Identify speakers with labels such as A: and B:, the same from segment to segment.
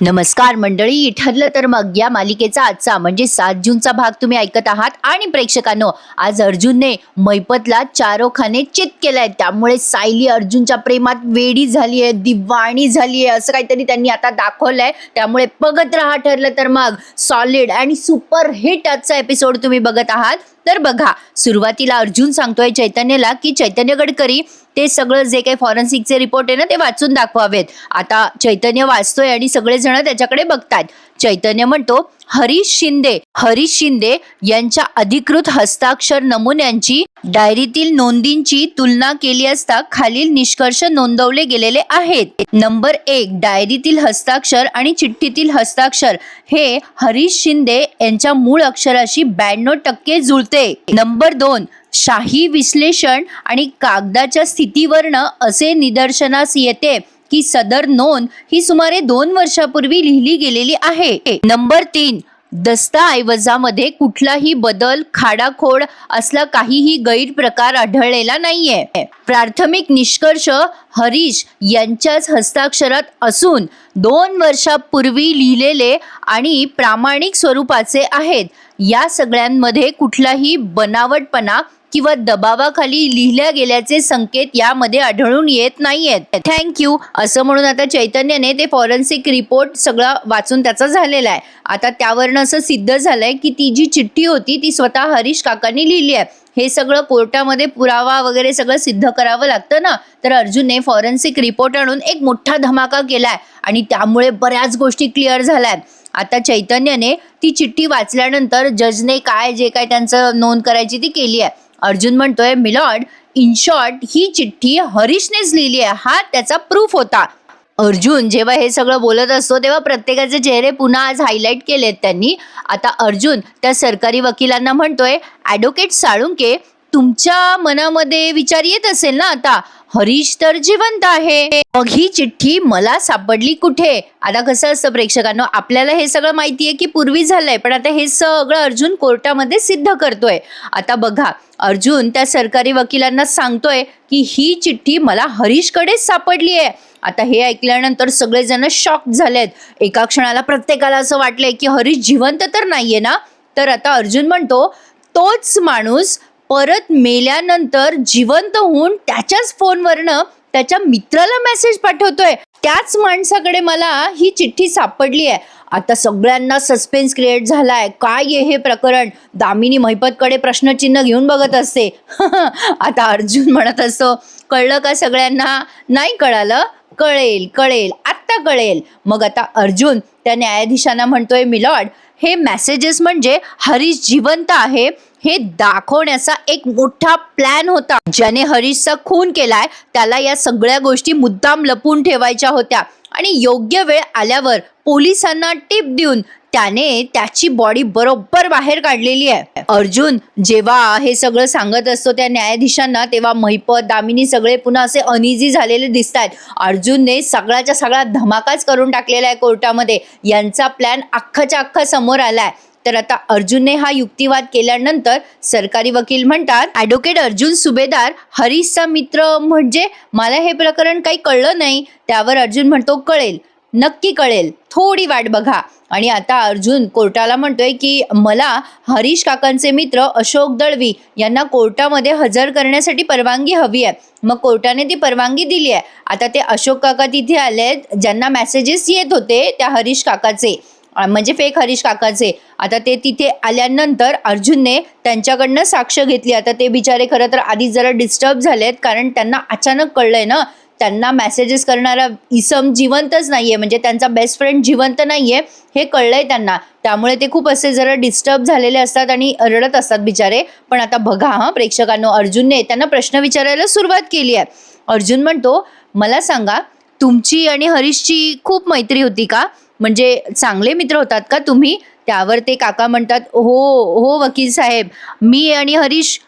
A: नमस्कार मंडळी, ठरलं तर मग या मालिकेचा आजचा म्हणजे 7 जूनचा भाग तुम्ही ऐकत आहात. आणि प्रेक्षकांनो, आज अर्जुनने मैपतला चारोखाने चित केलाय. त्यामुळे सायली अर्जुनच्या प्रेमात वेडी झाली आहे, दिवाणी झाली आहे, असं काहीतरी त्यांनी आता दाखवलंय. त्यामुळे बघत राहा. ठरलं तर मग सॉलिड आणि सुपर हिट आजचा एपिसोड तुम्ही बघत आहात. तर बघा, सुरुवातीला अर्जुन सांगतोय चैतन्यला की चैतन्य गडकरी ते सगळं जे काही फॉरेन्सिकचे रिपोर्ट आहे ना ते वाचून दाखवावेत. आता चैतन्य वाचतोय आणि सगळेजण त्याच्याकडे बघतात. चैतन्य म्हणतो, हरीश शिंदे यांच्या अधिकृत हस्ताक्षर नमुन्यांची डायरीतील नोंदींची तुलना केली असता खालील निष्कर्ष नोंदवले गेलेले आहेत. नंबर 1, डायरीतील हस्ताक्षर आणि चिठ्ठीतील हस्ताक्षर हे हरीश शिंदे यांच्या मूळ अक्षराशी 92% जुळते. नंबर 2, शाही विश्लेषण आणि कागदाच्या स्थितीवरनं असे निदर्शनास येते की सदर नोंद ही सुमारे 2 वर्षापूर्वी लिहिली गेलेली आहे. नंबर 3, दस्तऐवजामध्ये कुठलाही बदल, खाडाखोड असला काहीही गैरप्रकार आढळलेला नाहीये. प्राथमिक निष्कर्ष हरीश यांच्याच हस्ताक्षरात असून 2 वर्षापूर्वी लिहिलेले आणि प्रामाणिक स्वरूपाचे आहेत. या सगळ्यांमध्ये कुठलाही बनावटपणा किंवा दबावाखाली लिहिल्या गेल्याचे संकेत यामध्ये आढळून येत नाहीयेत. थँक्यू असं म्हणून आता चैतन्यने ते फॉरेन्सिक रिपोर्ट सगळं वाचून त्याचा झालेला आहे. आता त्यावरनं असं सिद्ध झालंय की ती जी चिठ्ठी होती ती स्वतः हरीश काकांनी लिहिली आहे. हे सगळं कोर्टामध्ये पुरावा वगैरे सगळं सिद्ध करावं लागतं ना. तर अर्जुनने फॉरेन्सिक रिपोर्ट आणून एक मोठा धमाका केलाय आणि त्यामुळे बऱ्याच गोष्टी क्लिअर झाल्यात. आता चैतन्यने ती चिठ्ठी वाचल्यानंतर जजने जे काय त्यांचं नोंद करायची ती केली आहे. अर्जुन म्हणतोय, मिलॉर्ड, इन शॉर्ट ही चिठ्ठी हरीशनेच लिहिली आहे, हा त्याचा प्रूफ होता. अर्जुन जेव्हा हे सगळं बोलत असतो तेव्हा प्रत्येकाचे चेहरे पुन्हा आज हायलाईट केलेत त्यांनी. आता अर्जुन त्या सरकारी वकिलांना म्हणतोय, ॲडव्होकेट साळुंके, तुमच्या मनामध्ये विचार येत असेल ना आता, हरीश तर जिवंत आहे, मग ही चिठ्ठी मला सापडली कुठे? आता कसं असतं प्रेक्षकांनो, आपल्याला हे सगळं माहितीये की पूर्वी झालंय, पण आता हे सगळं अर्जुन कोर्टामध्ये सिद्ध करतोय. आता बघा, अर्जुन त्या सरकारी वकिलांना सांगतोय की ही चिठ्ठी मला हरीशकडेच सापडली आहे. आता हे ऐकल्यानंतर सगळेजण शॉक झालेत. एका क्षणाला प्रत्येकाला असं वाटलंय की हरीश जिवंत तर नाहीये ना. तर आता अर्जुन म्हणतो, तोच माणूस परत मेल्यानंतर जिवंत होऊन त्याच्याच फोनवरनं त्याच्या मित्राला मेसेज पाठवतोय. त्याच माणसाकडे मला ही चिठ्ठी सापडली आहे. आता सगळ्यांना सस्पेन्स क्रिएट झालाय. काय आहे हे प्रकरण? दामिनी महिपतकडे प्रश्नचिन्ह घेऊन बघत असते. आता अर्जुन म्हणत असतो, कळलं का सगळ्यांना? नाही कळालं? कळेल, आत्ता कळेल. मग आता अर्जुन त्या न्यायाधीशांना म्हणतोय, मिलॉर्ड, हे मेसेजेस म्हणजे हरीश जिवंत आहे हे दाखवण्याचा एक मोठा प्लॅन होता. ज्याने हरीशचा खून केलाय त्याला या सगळ्या गोष्टी मुद्दाम लपून ठेवायच्या होत्या आणि योग्य वेळ आल्यावर पोलिसांना टिप देऊन त्याने त्याची बॉडी बरोबर बाहेर काढलेली आहे. अर्जुन जेव्हा हे सगळं सांगत असतो त्या न्यायाधीशांना तेव्हा महिपत, दामिनी सगळे पुन्हा असे अनइझी झालेले दिसत आहेत. अर्जुनने सगळ्याच्या सगळा धमाकाच करून टाकलेला आहे कोर्टामध्ये. यांचा प्लॅन अख्खाच्या अख्खा समोर आलाय. तर आता अर्जुनने हा युक्तिवाद केल्यानंतर सरकारी वकील म्हणतात, ॲडव्होकेट अर्जुन सुभेदार, हरीशचा मित्र म्हणजे मला हे प्रकरण काही कळलं नाही. त्यावर अर्जुन म्हणतो, कळेल, नक्की कळेल, थोडी वाट बघा. आणि आता अर्जुन कोर्टाला म्हणतोय की मला हरीश काकांचे मित्र अशोक दळवी यांना कोर्टामध्ये हजर करण्यासाठी परवानगी हवी आहे. मग कोर्टाने ती परवानगी दिली आहे. आता ते अशोक काका तिथे आलेत ज्यांना मेसेजेस येत होते त्या हरीश काकाचे, म्हणजे फेक हरीश काकाचे. आता ते तिथे आल्यानंतर अर्जुनने त्यांच्याकडनं साक्ष घेतली. आता ते बिचारे खरं तर आधी जरा डिस्टर्ब झालेत, कारण त्यांना अचानक कळलंय ना त्यांना मेसेजेस करणारा इसम जिवंतच नाहीये, म्हणजे त्यांचा बेस्ट फ्रेंड जिवंत नाहीये हे कळलंय त्यांना. त्यामुळे ते खूप असे जरा डिस्टर्ब झालेले असतात आणि रडत असतात बिचारे. पण आता बघा प्रेक्षकांनो, अर्जुनने त्यांना प्रश्न विचारायला सुरुवात केली आहे. अर्जुन म्हणतो, मला सांगा, तुमची आणि हरीशची खूप मैत्री होती का? म्हणजे चांगले मित्र होतात का तुम्ही? त्यावर ते काका म्हणतात, हो वकील साहेब, मी आणि हरीश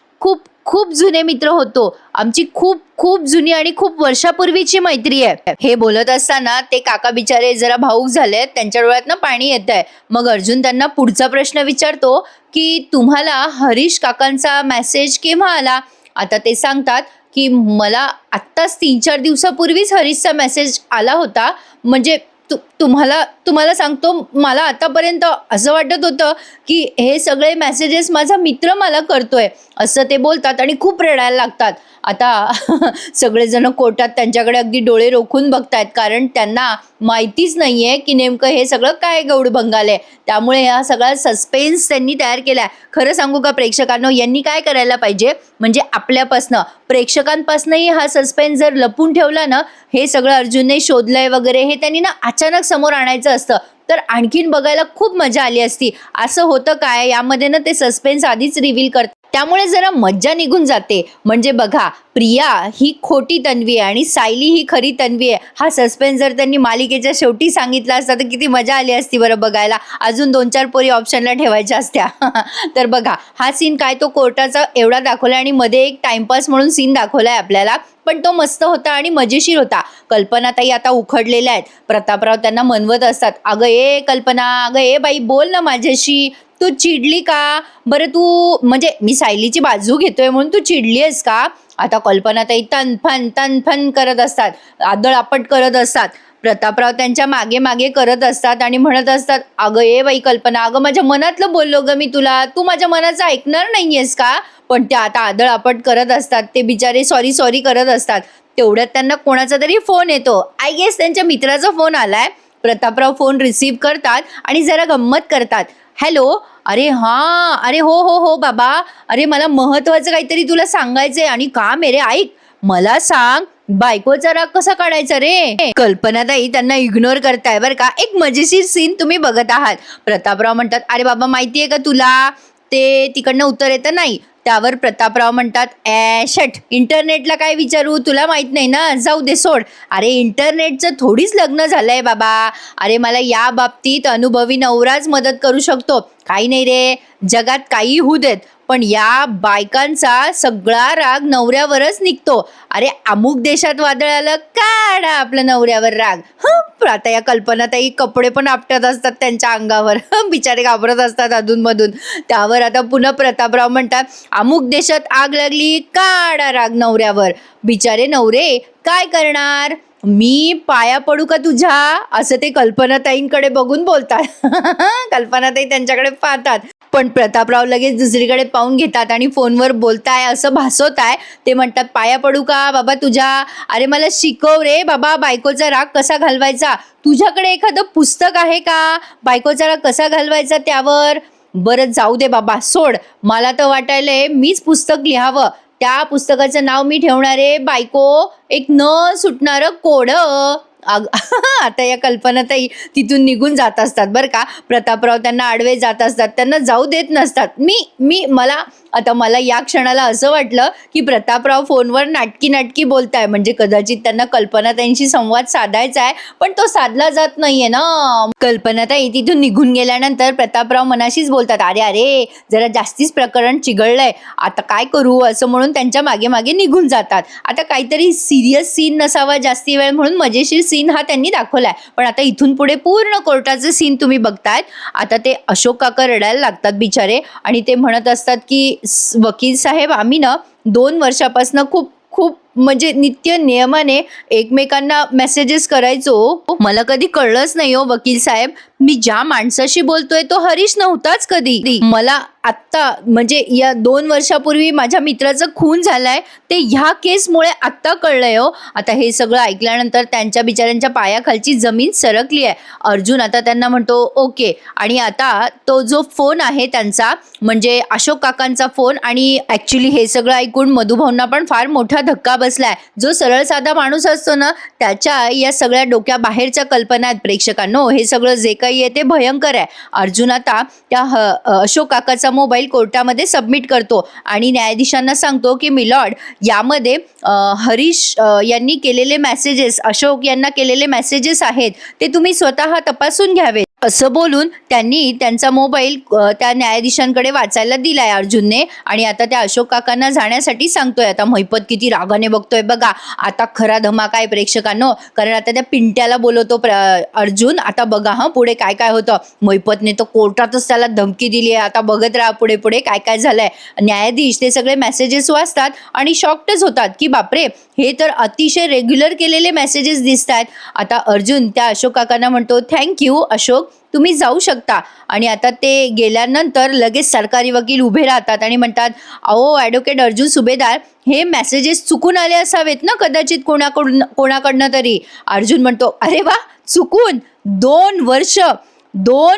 A: खूप जुने मित्र होतो. आमची खूप जुनी आणि खूप वर्षापूर्वीची मैत्री आहे. हे बोलत असताना ते काका बिचारे जरा भाऊक झालेत, त्यांच्या डोळ्यातनं पाणी येत आहे. मग अर्जुन त्यांना पुढचा प्रश्न विचारतो की तुम्हाला हरीश काकांचा मेसेज केव्हा आला? आता ते सांगतात की मला आत्ताच 3-4 दिवसापूर्वीच हरीशचा मेसेज आला होता. म्हणजे तुम्हाला तुम्हाला सांगतो, मला आतापर्यंत असं वाटत होतं की हे सगळे मेसेजेस माझा मित्र मला करतोय, असं ते बोलतात आणि खूप रडायला लागतात. आता सगळेजण कोर्टात त्यांच्याकडे अगदी डोळे रोखून बघतायत, कारण त्यांना माहितीच नाहीये की नेमकं हे सगळं काय गौडबंगाल आहे. त्यामुळे हा सगळा सस्पेन्स त्यांनी तयार केलाय. खरं सांगू का प्रेक्षकांनो, यांनी काय करायला पाहिजे, म्हणजे आपल्यापासनं प्रेक्षकांपासनंही हा सस्पेन्स जर लपून ठेवला ना, हे सगळं अर्जुनने शोधलंय वगैरे हे त्यांनी ना अचानक समोर आणायचं असतं, तर आणखीन बघायला खूप मजा आली असती. असं होतं काय, यामध्ये ना ते सस्पेन्स आधीच रिव्हील करतात, त्यामुळे जरा मज्जा निघून जाते. म्हणजे बघा, प्रिया ही खोटी तन्वी आहे आणि सायली ही खरी तन्वी आहे. हा सस्पेन्स जर त्यांनी मालिकेच्या शेवटी सांगितला असता तर किती मजा आली असती बरं बघायला. अजून 2-4 पोरी ऑप्शनला ठेवायच्या असत्या. तर बघा, हा सीन काय तो कोर्टाचा एवढा दाखवलाय आणि मध्ये एक टाइमपास म्हणून सीन दाखवलाय आपल्याला, पण तो मस्त होता आणि मजेशीर होता. कल्पनाताई आता उखडलेल्या आहेत. प्रतापराव त्यांना मनवत असतात, अगं ए कल्पना, अगं ए बाई, बोल ना माझ्याशी, तू चिडली का बरं, तू म्हणजे मी सायलीची बाजू घेतोय म्हणून तू चिडली आहेस का. आता कल्पनाताई तनफन करत असतात, आदळआपट करत असतात. प्रतापराव त्यांच्या मागे मागे करत असतात आणि म्हणत असतात, अगं ए बाई कल्पना, अगं माझ्या मनातलं बोललो ग मी तुला, तू माझ्या मनाचं ऐकणार नाहीयेस का. पण ते आता आदळआपट करत असतात, ते बिचारे सॉरी करत असतात. तेवढ्यात त्यांना कोणाचा तरी फोन येतो. आय गेस त्यांच्या मित्राचा फोन आलाय. प्रतापराव फोन रिसीव्ह करतात आणि जरा गंमत करतात. हॅलो, अरे हां, अरे हो बाबा, अरे मला महत्वाचं काहीतरी तुला सांगायचंय आणि काम आहे रे, ऐक, मला सांग, बायकोचा राग कसा काढायचा रे. कल्पनाताई त्यांना इग्नोर करताय बरं का. एक मजेशीर सीन तुम्ही बघत आहात. प्रतापराव म्हणतात, अरे बाबा माहितीये का तुला, ते तिकडनं उत्तर येतं नाही. त्यावर प्रतापराव म्हणतात, शट, इंटरनेटला काय विचारू, तुला माहित नाही ना, जाऊ दे सोड. अरे इंटरनेटचं थोडीच लग्न झालंय बाबा. अरे मला या बाबतीत अनुभवी नवराच मदत करू शकतो. काही नाही रे, जगात काही होऊ देत, पण या बायकांचा सगळा राग नवऱ्यावरच निघतो. अरे अमुक देशात वादळ आलं, काढा आपल्या नवऱ्यावर राग. आता या कल्पनाताई कपडे पण आपटत असतात त्यांच्या अंगावर. बिचारे घाबरत असतात अधूनमधून. त्यावर आता पुन्हा प्रतापराव म्हणतात, अमुक देशात आग लागली, काढा राग नवऱ्यावर. बिचारे नवरे काय करणार, मी पाया पडू का तुझ्या, असं ते कल्पनाताईंकडे बघून बोलतात. कल्पनाताई त्यांच्याकडे पाहतात, पण प्रतापराव लगेच दुसरीकडे पाहून घेतात आणि फोनवर बोलताय असं भासवताय. ते म्हणतात, पाया पडू का बाबा तुझ्या, अरे मला शिकव रे बाबा बायकोचा राग कसा घालवायचा. तुझ्याकडे एखादं पुस्तक आहे का बायकोचा राग कसा घालवायचा त्यावर. बरं जाऊ दे बाबा, सोड, मला तर वाटायलंय मीच पुस्तक लिहावं. त्या पुस्तकाचं नाव मी ठेवणार आहे, बायको एक न सुटणारं कोडं. आता या कल्पनाताई तिथून निघून जात असतात बरं का. प्रतापराव त्यांना आडवे जात असतात, त्यांना जाऊ देत नसतात. मला या क्षणाला असं वाटलं की प्रतापराव फोनवर नाटकी बोलताय, म्हणजे कदाचित त्यांना कल्पनाताईंशी संवाद साधायचा आहे, पण तो साधला जात नाहीये ना. कल्पनाताई तिथून निघून गेल्यानंतर प्रतापराव मनाशीच बोलतात, अरे जरा जास्तीच प्रकरण चिघळलंय, आता काय करू, असं म्हणून त्यांच्या मागे मागे निघून जातात. आता काहीतरी सिरियस सीन नसावा जास्ती वेळ म्हणून मजेशीर सीन हा त्यांनी दाखवलाय. पण आता इथून पुढे पूर्ण कोर्टाचं सीन तुम्ही बघतायत. आता ते अशोक काका रडायला लागतात बिचारे आणि ते म्हणत असतात की वकील साहेब, आम्ही ना 2 वर्षापासून खूप म्हणजे नित्य नियमाने एकमेकांना मेसेजेस करायचो. मला कधी कळलंच नाही हो वकील साहेब, मी ज्या माणसाशी बोलतोय तो हरीश नव्हताच कधी. मला आत्ता म्हणजे या 2 वर्षापूर्वी माझ्या मित्राचा खून झालाय ते ह्या केसमुळे आत्ता कळलंय हो. आता हे सगळं ऐकल्यानंतर त्यांच्या बिचाऱ्यांच्या पायाखालची जमीन सरकली आहे. अर्जुन आता त्यांना म्हणतो ओके, आणि आता तो जो फोन आहे त्यांचा म्हणजे अशोक काकांचा फोन, आणि ऍक्च्युली हे सगळं ऐकून मधुभाऊंना पण फार मोठा धक्का बसलाय. जो सरळ साधा माणूस असतो ना, त्याच्या या सगळ्या डोक्याबाहेरच्या कल्पना आहेत प्रेक्षकांनो. हे सगळं जे काही आहे ते भयंकर आहे. अर्जुन आता त्या अशोक काकाचा मोबाईल कोर्टामध्ये सबमिट करतो आणि न्यायाधीशांना सांगतो की मिलॉर्ड, यामध्ये हरीश यांनी केलेले मेसेजेस, अशोक यांना केलेले मेसेजेस आहेत ते तुम्ही स्वतः तपासून घ्यावेत. असं बोलून त्यांनी त्यांचा मोबाईल त्या न्यायाधीशांकडे वाचायला दिलाय अर्जुनने, आणि आता त्या अशोक काकांना जाण्यासाठी सांगतोय. आता महिपत किती रागाने बघतोय बघा. आता खरा धमाका आहे प्रेक्षकांनो, कारण आता त्या पिंट्याला बोलवतो अर्जुन. आता बघा पुढे काय काय होतं. महिपतने तर कोर्टातच त्याला धमकी दिली आहे. आता बघत राहा पुढे काय काय झालंय. न्यायाधीश ते सगळे मेसेजेस वाचतात आणि शॉक्टच होतात की बापरे, हे तर अतिशय रेग्युलर केलेले मेसेजेस दिसत आहेत. आता अर्जुन त्या अशोक काकांना म्हणतो, थँक्यू अशोक, तुम्ही जाऊ शकता. आणि आता ते गेल्यानंतर लगेच सरकारी वकील उभे राहतात आणि म्हणतात, अहो ॲडव्होकेट अर्जुन सुभेदार, हे मेसेजेस चुकून आले असावेत ना कदाचित कोणाकडनं तरी. अर्जुन म्हणतो, अरे वा, चुकून 2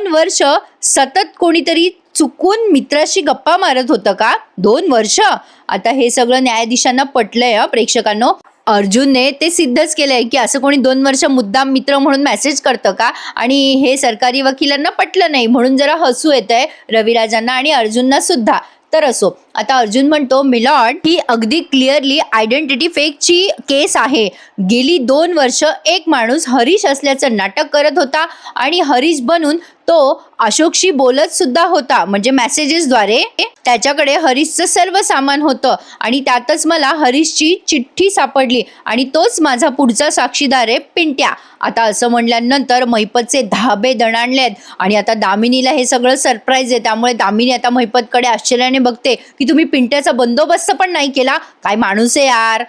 A: वर्ष सतत कोणीतरी चुकून मित्राशी गप्पा मारत होतं का? 2 वर्ष. आता हे सगळं न्यायाधीशांना पटलंय प्रेक्षकांनो. अर्जुनने ते सिद्धच केलंय की असं कोणी 2 वर्ष मुद्दाम मित्र म्हणून मेसेज करतं का? आणि हे सरकारी वकिलांना पटलं नाही, म्हणून जरा हसू येतंय रविराजांना आणि अर्जुनना सुद्धा. तर असो, आता अर्जुन म्हणतो, मिलॉर्ड, ही अगदी क्लिअरली आयडेंटिटी फेकची केस आहे. गेली 2 वर्ष एक माणूस हरीश असल्याचं नाटक करत होता आणि हरीश बनून तो अशोकशी बोलत सुद्धा होता, म्हणजे मेसेजेसद्वारे. त्याच्याकडे हरीशचं सर्व सामान होतं आणि त्यातच मला हरीशची चिठ्ठी सापडली आणि तोच माझा पुढचा साक्षीदार आहे पिंट्या. आता असं म्हणल्यानंतर महिपतचे धाबे दणाणलेत आणि आता दामिनीला हे सगळं सरप्राईज आहे. त्यामुळे दामिनी आता महिपतकडे आश्चर्याने बघते की तुम्ही पिंट्याचा बंदोबस्त पण नाही केला, काय माणूस आहे यार.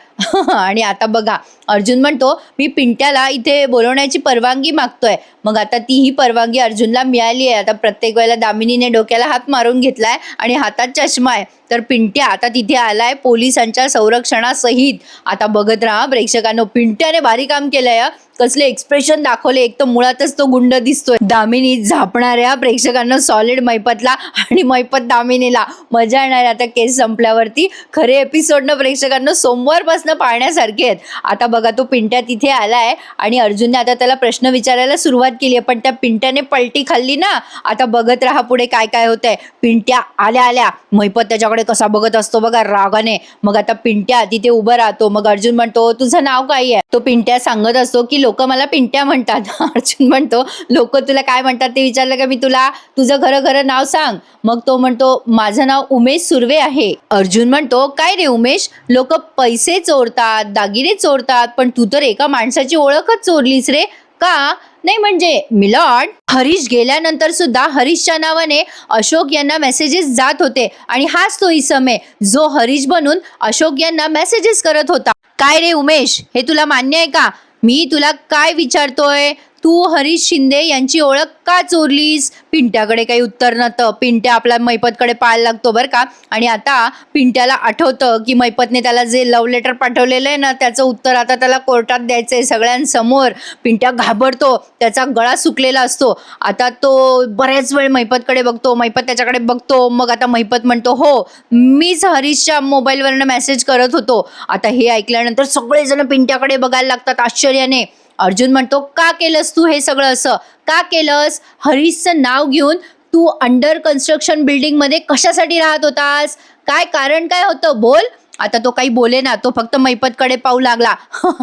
A: आणि आता बघा, अर्जुन म्हणतो, मी पिंट्याला इथे बोलवण्याची परवानगी मागतोय. मग आता ती ही परवानगी अर्जुनला मिळाली आहे. आता प्रत्येक वेळेला दामिनीने डोक्याला हात मारून घेतलाय आणि हातात चष्मा आहे. तर पिंट्या आता तिथे आलाय पोलिसांच्या संरक्षणासहित. आता बघत राहा प्रेक्षकांनो, पिंट्याने भारी काम केलंय. कसले एक्सप्रेशन दाखवले, एक तर मुळातच तो गुंड दिसतोय. दामिनी झापणाऱ्या प्रेक्षकांना सॉलिड महिपतला आणि महिपत दामिनीला. मजा येणार आता केस संपल्यावरती. खरे एपिसोडनं प्रेक्षकांना सोमवारपासून पाहण्यासारखे आहेत. आता बघा, तो पिंट्या तिथे आलाय आणि अर्जुनने आता त्याला प्रश्न विचारायला सुरुवात केली आहे, पण त्या पिंट्याने पलटी खाल्ली ना. आता बघत राहा पुढे काय काय होतंय. पिंट्या आल्या महिपत त्याच्याकडे कसा बघत असतो बघा रागाने. मग आता पिंट्या तिथे उभं राहतो. मग अर्जुन म्हणतो, तुझं नाव काय आहे? तो पिंट्या सांगत असतो की लोक मला पिंट्या म्हणतात. अर्जुन म्हणतो, लोक तुला काय म्हणतात ते विचारलं का मी तुला? तुझं खरं नाव सांग. मग तो म्हणतो, माझं नाव उमेश सुर्वे आहे. अर्जुन म्हणतो, काय रे उमेश, लोक पैसे चोरतात, दागिने चोरतात, पण तू तर एका माणसाची ओळखच चोरलीस रे, का? नाही म्हणजे मिलॉर्ड, हरीश गेल्यानंतर सुद्धा हरीशच्या नावाने अशोक यांना मेसेजेस जात होते आणि हाच तो इसम आहे जो हरीश बनून अशोक यांना मेसेजेस करत होता. काय रे उमेश, हे तुला मान्य आहे का? मी तुला काय विचारतोय, तू हरीश शिंदे यांची ओळख का चोरलीस? पिंट्याकडे काही उत्तर नव्हतं. पिंट्या आपल्या महिपतकडे पाहायला लागतो बरं का. आणि आता पिंट्याला आठवतं की महिपतने त्याला जे लव्ह लेटर पाठवलेलं आहे ना, त्याचं उत्तर आता त्याला कोर्टात द्यायचंय सगळ्यांसमोर. पिंट्या घाबरतो, त्याचा गळा सुकलेला असतो. आता तो बऱ्याच वेळ महिपतकडे बघतो, महिपत त्याच्याकडे बघतो. मग आता महिपत म्हणतो, हो मीच हरीशच्या मोबाईलवरनं मेसेज करत होतो. आता हे ऐकल्यानंतर सगळेजण पिंट्याकडे बघायला लागतात आश्चर्याने. अर्जुन म्हणतो, का केलंस तू हे सगळं असं? का केलंस? हरीशचं नाव घेऊन तू अंडर कन्स्ट्रक्शन बिल्डिंग मध्ये कशासाठी राहत होतास? काय कारण काय होतं, बोल. आता तो काही बोले ना, तो फक्त महिपतकडे पाहू लागला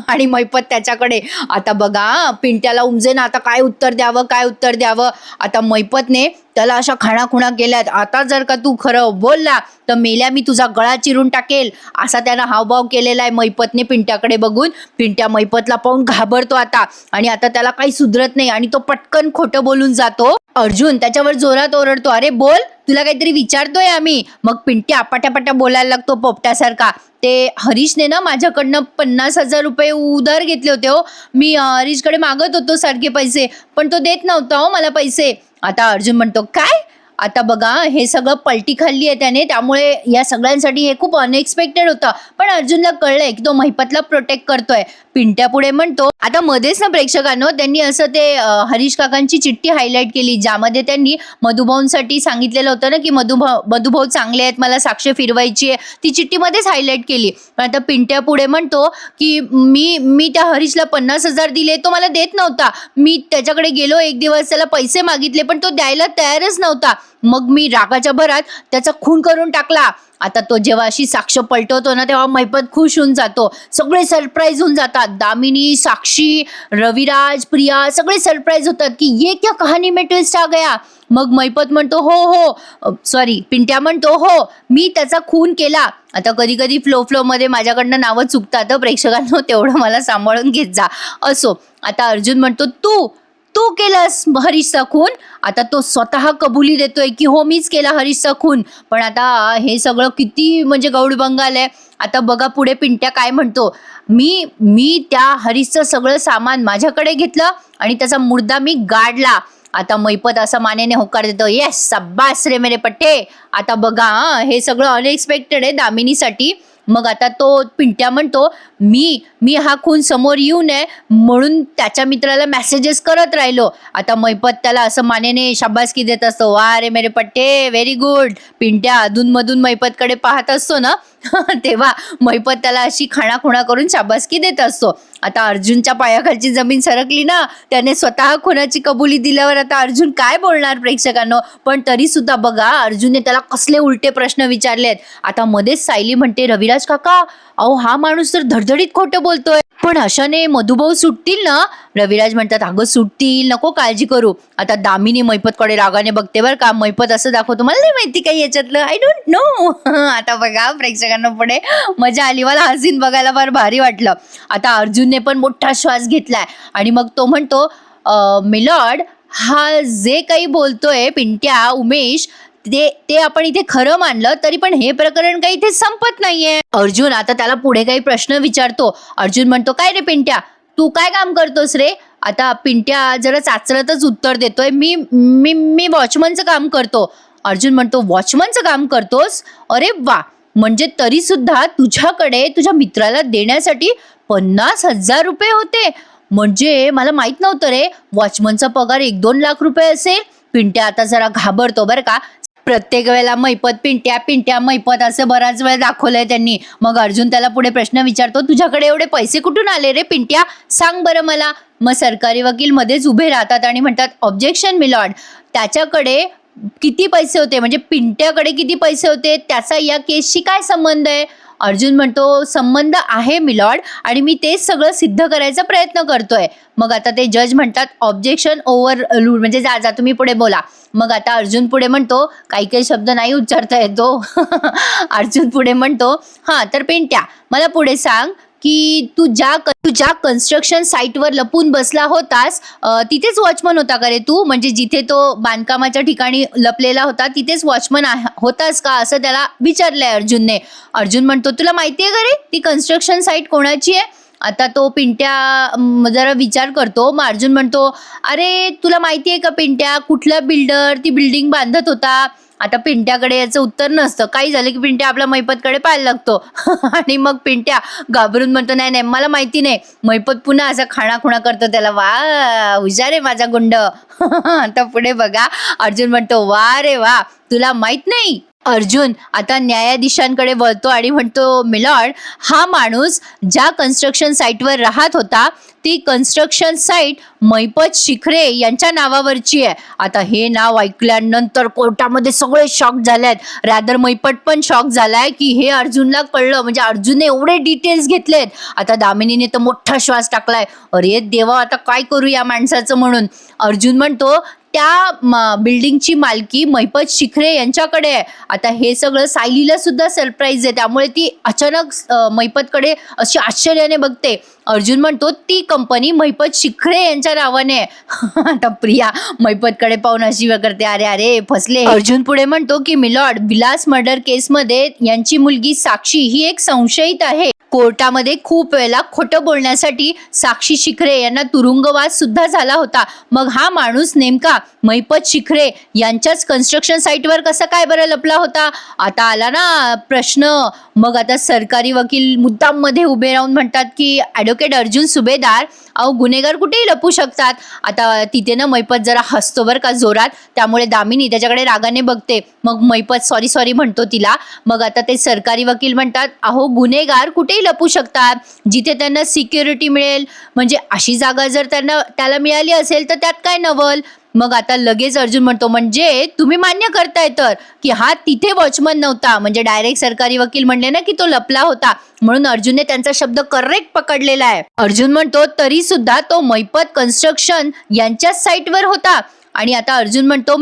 A: आणि महिपत त्याच्याकडे. आता बघा, पिंट्याला उमजेना आता काय उत्तर द्यावं. आता महिपतने त्याला अशा खाणाखुणा केल्यात. आता जर का तू खरं बोलला तर मेल्या मी तुझा गळा चिरून टाकेल, असा त्यानं हावभाव केलेला आहे महिपतने पिंट्याकडे बघून. पिंट्या महिपतला पाहून घाबरतो आता आणि आता त्याला काही सुधरत नाही आणि तो पटकन खोटं बोलून जातो. अर्जुन त्याच्यावर जोरात ओरडतो, अरे बोल, तुला काहीतरी विचारतोय आम्ही. मग पिंट्या पटापटा बोलायला लागतो पोपट्यासारखा. ते हरीशने ना माझ्याकडनं 50,000 रुपये उधार घेतले होते हो. मी हरीशकडे मागत होतो सारखे पैसे, पण तो देत नव्हता हो मला पैसे. आता अर्जुन म्हणतो, काय? आता बघा, हे सगळं पलटी खाल्ली आहे त्याने, त्यामुळे या सगळ्यांसाठी हे खूप अनएक्सपेक्टेड होतं. पण अर्जुनला कळलंय की तो महिपतला प्रोटेक्ट करतोय. पिंट्या पुढे म्हणतो, आता मध्येच ना प्रेक्षकांनो, त्यांनी असं ते हरीश काकांची चिठ्ठी हायलाईट केली, ज्यामध्ये त्यांनी मधुभाऊंसाठी सांगितलेलं होतं ना की मधुभाऊ चांगले आहेत, मला साक्ष फिरवायची आहे. ती चिठ्ठीमध्येच हायलाईट केली. पण आता पिंट्या पुढे म्हणतो की मी त्या हरीशला 50,000 दिले, तो मला देत नव्हता. मी त्याच्याकडे गेलो एक दिवस, त्याला पैसे मागितले, पण तो द्यायला तयारच नव्हता. मग मी रागाच्या भरात त्याचा खून करून टाकला. आता तो जेव्हा अशी साक्ष पलटवतो ना, तेव्हा महिपत खुश होऊन जातो. सगळे सरप्राईज होऊन जातात. दामिनी, साक्षी, रविराज, प्रिया सगळे सरप्राईज होतात की ये क्या कहाणी में ट्विस्ट आ गया. मग महिपत म्हणतो, पिंट्या म्हणतो, हो मी त्याचा खून केला. आता कधी कधी फ्लो मध्ये माझ्याकडनं नावं चुकतात प्रेक्षकांनो, तेवढं मला सांभाळून घेत जा. असो, आता अर्जुन म्हणतो, तू तू केलंस हरीशचा खून. आता तो स्वतः कबुली देतोय की हो मीच केला हरीशचा खून. पण आता हे सगळं किती म्हणजे गौड बंगाल आहे. आता बघा पुढे पिंट्या काय म्हणतो, मी मी त्या हरीशचं सगळं सामान माझ्याकडे घेतलं आणि त्याचा मुर्दा मी गाडला. आता मैपत असा मानेने होकार देतो, येस सब्बास रे मेरे पट्टे. आता बघा हे सगळं अनएक्सपेक्टेड आहे दामिनीसाठी. मग आता तो पिंट्या म्हणतो, मी हा खून समोर येऊ नये म्हणून त्याच्या मित्राला मेसेजेस करत राहिलो. आता मैपत त्याला असं मानेने शाबासकी देत असतो, वा रे मेरे पट्टे व्हेरी गुड. पिंट्या अधूनमधून मैपतकडे पाहत असतो ना तेव्हा मैपत त्याला अशी खाणाखुणा करून शाबासकी देत असतो. आता अर्जुनच्या पायाखालची जमीन सरकली ना, त्याने स्वतः खुनाची कबुली दिल्यावर आता अर्जुन काय बोलणार प्रेक्षकांनो. पण तरी सुद्धा बघा अर्जुनने त्याला कसले उलटे प्रश्न विचारलेत. आता मध्येच सायली म्हणते, रविराज काका अहो हा माणूस तर धडधडीत खोटं बोलतोय, पण अशाने मधुभाऊ सुटतील ना. रविराज म्हणतात, अगं सुटतील नको काळजी करू. आता दामिनी मैपतकडे रागाने बघते बरं का. मैपत असं दाखवतो, मला नाही माहिती काही याच्यातलं, आय डोंट नो. आता बघा प्रेक्षकांना पुढे मजा आली, मला हा सीन बघायला फार भारी वाटलं. आता अर्जुनने पण मोठा श्वास घेतलाय आणि मग तो म्हणतो, मिलॉर्ड हा जे काही बोलतोय पिंट्या उमेश ते आपण इथे खरं मानलं तरी पण हे प्रकरण काही इथे संपत नाहीये. अर्जुन आता त्याला पुढे काही प्रश्न विचारतो. अर्जुन म्हणतो, काय रे पिंट्या तू काय काम करतोस रे. आता पिंट्या जरा चाचरतच उत्तर देतोय, मी मी मी वॉचमनचं काम करतो. अर्जुन म्हणतो, वॉचमनचं काम करतोस, अरे वा, म्हणजे तरी सुद्धा तुझ्याकडे तुझ्या मित्राला देण्यासाठी 50,000 रुपये होते. म्हणजे मला माहित नव्हतं रे वॉचमनचा पगार 1-2 लाख रुपये असेल. पिंट्या आता जरा घाबरतो बरं का. प्रत्येक वेळेला मैपत पिंट्या पिंट्या मैपत असं बराच वेळ दाखवलंय त्यांनी. मग अर्जुन त्याला पुढे प्रश्न विचारतो, तुझ्याकडे एवढे पैसे कुठून आले रे पिंट्या, सांग बरं मला. मग सरकारी वकील मध्येच उभे राहतात आणि म्हणतात, ऑब्जेक्शन मिलॉर्ड, त्याच्याकडे किती पैसे होते म्हणजे पिंट्याकडे किती पैसे होते त्याचा या केसशी काय संबंध आहे. अर्जुन म्हणतो, संबंध आहे मिलॉर्ड आणि मी तेच सगळं सिद्ध करायचा प्रयत्न करतोय. मग आता ते जज म्हणतात, ऑब्जेक्शन ओव्हर रूल, म्हणजे जा जा तुम्ही पुढे बोला. मग आता अर्जुन पुढे म्हणतो, काही काही शब्द नाही उच्चारता येतो. अर्जुन पुढे म्हणतो, हां तर पिंट्या मला पुढे सांग की तू ज्या कन्स्ट्रक्शन साईटवर लपून बसला होतास तिथेच वॉचमन होता का रे तू, म्हणजे जिथे तो बांधकामाच्या ठिकाणी लपलेला होता तिथेच वॉचमन होतास का, असं त्याला विचारलंय अर्जुनने. अर्जुन म्हणतो, तुला माहिती आहे का रे ती कन्स्ट्रक्शन साईट कोणाची आहे. आता तो पिंट्या जरा विचार करतो. मग अर्जुन म्हणतो, अरे तुला माहिती आहे का पिंट्या कुठला बिल्डर ती बिल्डिंग बांधत होता. आता पिंट्याकडे याचं उत्तर नसतं. काही झालं की पिंट्या आपल्या मैपतकडे पाहायला लागतो. आणि मग पिंट्या घाबरून म्हणतो, नाही नाही मला माहिती नाही. मैपत पुन्हा असा खाणाखुणा करतो त्याला, वा हुशार आहे माझा गुंड. आता पुढे बघा अर्जुन म्हणतो, वा रे वा तुला माहित नाही. अर्जुन आता न्यायाधीशांकडे वळतो आणि म्हणतो, मिलॉर्ड हा माणूस ज्या कन्स्ट्रक्शन साईटवर राहत होता ती कन्स्ट्रक्शन साईट मैपत शिखरे यांच्या नावावरची आहे. आता हे नाव ऐकल्यानंतर कोर्टामध्ये सगळे शॉक झालेत. रॅदर मैपत पण शॉक झालाय की हे अर्जुनला कळलं, म्हणजे अर्जुनने एवढे डिटेल्स घेतलेत. आता दामिनीने तर मोठा श्वास टाकलाय, अरे देवा आता काय करू या माणसाचं म्हणून. अर्जुन म्हणतो, त्या बिल्डिंगची मालकी मैपत शिखरे यांच्याकडे आहे. आता हे सगळं सायलीला सुद्धा सरप्राईज आहे, त्यामुळे ती अचानक मैपतकडे अशी आश्चर्याने बघते. अर्जुन म्हणतो, ती कंपनी मैपत शिखरे यांच्या नावाने आहे. आता प्रिया मैपतकडे पाहून अशी करते, अरे अरे फसले. अर्जुन पुढे म्हणतो की मिलॉर्ड विलास मर्डर केसमध्ये यांची मुलगी साक्षी ही एक संशयित आहे. कोर्टामध्ये खूप वेळेला खोटं बोलण्यासाठी साक्षी शिखरे यांना तुरुंगवास सुद्धा झाला होता. मग हा माणूस नेमका मैपत शिखरे यांच्याच कन्स्ट्रक्शन साईटवर कसा काय बरं लपला होता. आता आला ना प्रश्न. मग आता सरकारी वकील मुद्दाम मध्ये उभे राहून म्हणतात की ॲडव्होकेट अर्जुन सुभेदार, अहो गुन्हेगार कुठेही लपू शकतात. आता तिथे ना मैपत जरा हसतो बरं का जोरात, त्यामुळे दामिनी त्याच्याकडे रागाने बघते. मग मैपत सॉरी सॉरी म्हणतो तिला. मग आता ते सरकारी वकील म्हणतात, अहो गुन्हेगार कुठेही लपू शकतात जिथे त्यांना सिक्युरिटी मिळेल, म्हणजे अशी जागा जर त्याला मिळाली असेल तर त्यात काय नवल. मग आता लगेच अर्जुन म्हणतो, म्हणजे तुम्ही मान्य करताय तर की हा तिथे वॉचमन नव्हता, म्हणजे डायरेक्ट सरकारी वकील म्हणले ना की तो लपला होता, म्हणून अर्जुनने त्यांचा शब्द करेक्ट पकडलेला आहे. अर्जुन म्हणतो, तरी सुद्धा तो मैपत कन्स्ट्रक्शन यांच्याच साईटवर होता. आणि आता अर्जुन म्हणतो,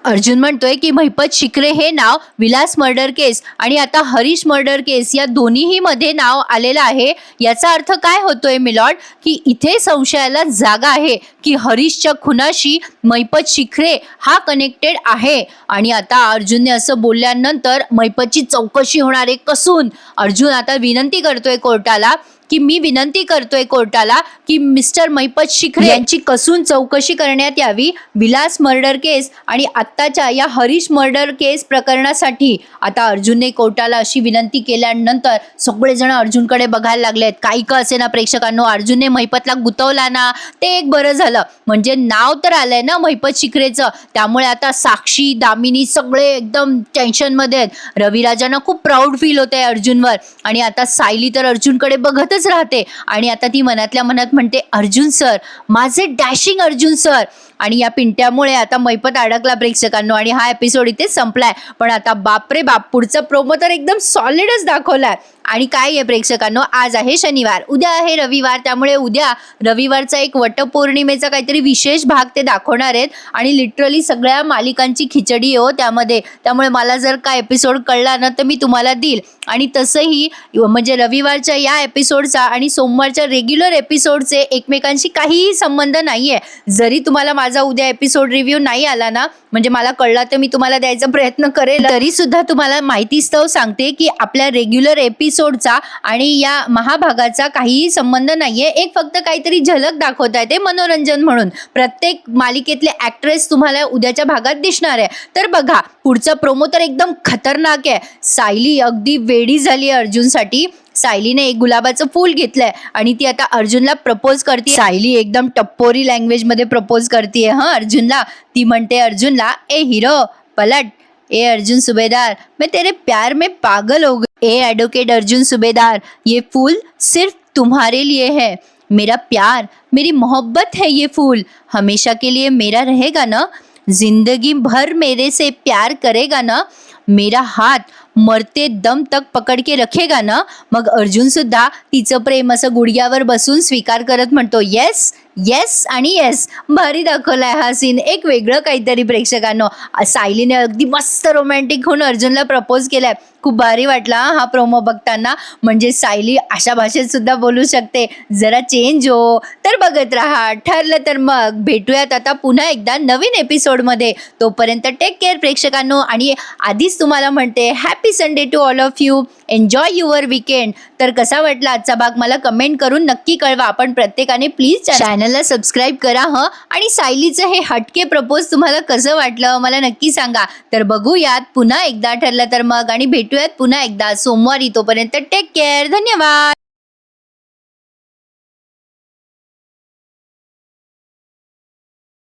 A: अर्जुन म्हणतोय की महिपत शिकरे हे नाव विलास मर्डर केस आणि आता हरीश मर्डर केस या दोन्हीही मध्ये नाव आलेलं आहे. याचा अर्थ काय होतोय मिलॉर्ड, की इथे संशयाला जागा आहे की हरीशच्या खुनाशी महिपत शिखरे हा कनेक्टेड आहे. आणि आता अर्जुनने असं बोलल्यानंतर महिपतची चौकशी होणार आहे कसून. अर्जुन आता विनंती करतोय कोर्टाला की मी विनंती करतोय कोर्टाला की मिस्टर महिपत शिखरे यांची कसून चौकशी करण्यात यावी विलास मर्डर केस आणि आत्ताच्या या हरीश मर्डर केस प्रकरणासाठी. आता अर्जुनने कोर्टाला अशी विनंती केल्यानंतर सगळेजण अर्जुनकडे बघायला लागलेत. काही का असे ना प्रेक्षकांनो, अर्जुनने महिपतला गुतवला ना, ते एक बरं झालं. म्हणजे नाव तर आलंय ना महिपत शिखरेचं, त्यामुळे आता साक्षी दामिनी सगळे एकदम टेन्शनमध्ये आहेत. रविराजांना खूप प्राऊड फील होत आहे अर्जुनवर. आणि आता सायली तर अर्जुनकडे बघत राहते आणि आता ती मनातल्या मनात म्हणते अर्जुन सर, माझे डॅशिंग अर्जुन सर. आणि या पिंट्यामुळे आता महिपत अडकला प्रेक्षकांनो आणि हा एपिसोड इथे संपलाय. पण आता बापरे बाप, पुढचा प्रोमो तर एकदम सॉलिडच दाखवलाय. आणि काय आहे प्रेक्षकांनो, आज आहे शनिवार, उद्या आहे रविवार, त्यामुळे उद्या रविवारचा एक वटपौर्णिमेचा काहीतरी विशेष भाग ते दाखवणार आहेत. आणि लिटरली सगळ्या मालिकांची खिचडी हो त्यामध्ये. त्यामुळे मला जर का एपिसोड कळला ना तर मी तुम्हाला देईल. आणि तसंही म्हणजे रविवारच्या या एपिसोडचा आणि सोमवारच्या रेग्युलर एपिसोडचे एकमेकांशी काहीही संबंध नाहीये. जरी तुम्हाला माझा उद्या एपिसोड रिव्ह्यू नाही आला ना, म्हणजे मला कळला तर मी तुम्हाला द्यायचा प्रयत्न करेल. तरी सुद्धा तुम्हाला माहितीस्तव सांगते की आपल्या रेग्युलर एपिसोडचा आणि या महाभागाचा काहीही संबंध नाहीये. एक फक्त काहीतरी झलक दाखवता येते मनोरंजन म्हणून. प्रत्येक मालिकेतले ऍक्ट्रेस तुम्हाला उद्याच्या भागात दिसणार आहे. तर बघा, पुढचा प्रोमो तर एकदम खतरनाक आहे. सायली अगदी वेडी झाली अर्जुनसाठी. सायलीने एक गुलाबाचं फूल घेतलंय आणि ती आता अर्जुनला प्रपोज करते. सायली एकदम टप्पोरी लँग्वेज मध्ये प्रपोज करते अर्जुनला. ती म्हणते अर्जुनला, ए हीरो पलट, ए अर्जुन सुबेदार, मैं तेरे प्यार में पागल हो गई. ए एडवोकेट अर्जुन सुबेदार, ये फूल सिर्फ तुम्हारे लिए है. मेरा प्यार, मेरी मोहब्बत है ये फूल. हमेशा के लिए मेरा रहेगा ना. जिंदगी भर मेरे से प्यार करेगा ना. मेरा हात मरते दम तक पकड के रखेगा ना. मग अर्जुन सुद्धा तिचं प्रेम असं गुडघ्यावर बसून स्वीकार करत म्हणतो येस येस आणि येस. भारी दाखवलाय हा सीन, एक वेगळं काहीतरी प्रेक्षकांनो. सायलीने अगदी मस्त रोमॅन्टिक होऊन अर्जुनला प्रपोज केलाय. खूप भारी वाटला हा प्रोमो बघताना. म्हणजे सायली अशा भाषेत सुद्धा बोलू शकते. जरा चेंज हो. तर बघत राहा. ठरलं तर मग भेटूयात आता पुन्हा एकदा नवीन एपिसोडमध्ये. तोपर्यंत टेक केअर प्रेक्षकांनो. आणि आधीच तुम्हाला म्हणते happy Sunday to all of you. Enjoy your weekend. तर कसा वाटला आजचा भाग मला कमेंट करून नक्की कळवा. आपण प्रत्येकाने प्लीज चॅनलला सबस्क्राईब करा आणि सायलीचं हे हटके प्रपोज तुम्हाला कसं वाटलं मला नक्की सांगा. तर बघूयात पुन्हा एकदा ठरलं तर मग आणि भेटूयात पुन्हा एकदा सोमवारी. तोपर्यंत टेक केअर. धन्यवाद.